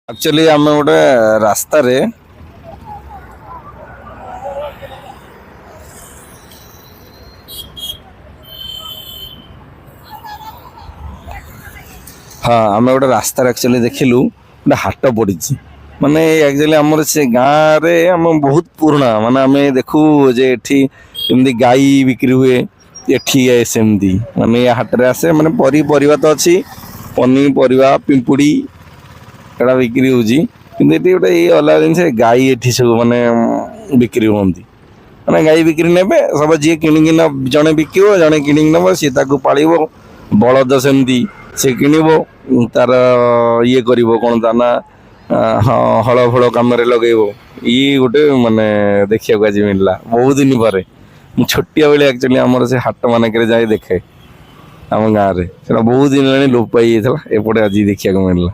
Actually ଆମେ ଗୋଟେ ରାସ୍ତାରେ ହଁ ଆମେ ଗୋଟେ ରାସ୍ତାରେ ଆକ୍ଚୁଆଲି ଦେଖିଲୁ ଗୋଟେ ହାଟ ପଡ଼ିଛି। ମାନେ ଆକ୍ଚୁଆଲି ଆମର ସେ ଗାଁରେ ଆମେ ବହୁତ ପୁରୁଣା ମାନେ ଆମେ ଦେଖୁ ଯେ ଏଠି ଏମିତି ଗାଈ ବିକ୍ରି ହୁଏ। ଏଠି ସେମିତି ମାନେ ଏ ହାଟରେ ଆସେ ମାନେ ପରିବା ତ ଅଛି, ପନିପରିବା ପିମ୍ପୁଡ଼ି ଏଟା ବିକ୍ରି ହେଉଛି। କିନ୍ତୁ ଏଠି ଗୋଟେ ଏଇ ଅଲଗା ଜିନିଷ ଗାଈ ଏଠି ସବୁ ମାନେ ବିକ୍ରି ହୁଅନ୍ତି। ମାନେ ଗାଈ ବିକ୍ରି ନେବେ ସବୁ, ଯିଏ କିଣିକି ଜଣେ ବିକିବ ଜଣେ କିଣିକି ନେବ, ସିଏ ତାକୁ ପାଳିବ। ବଳଦ ସେମିତି ସେ କିଣିବ, ତାର ଇଏ କରିବ କ'ଣ ତା ନା ହଁ ହଳ ଫଳ କାମରେ ଲଗେଇବ। ଇଏ ଗୋଟେ ମାନେ ଦେଖିବାକୁ ଆଜି ମିଳିଲା ବହୁତ ଦିନ ପରେ। ମୁଁ ଛୋଟିଆ ବେଳେ ଆକ୍ଚୁଆଲି ଆମର ସେ ହାଟ ମାନଙ୍କରେ ଯାଇ ଦେଖେ ଆମ ଗାଁରେ, ସେଟା ବହୁତ ଦିନ ହେଲାଣି ଲୋପ ପାଇଯାଇଥିଲା, ଏପଟେ ଆଜି ଦେଖିବାକୁ ମିଳିଲା।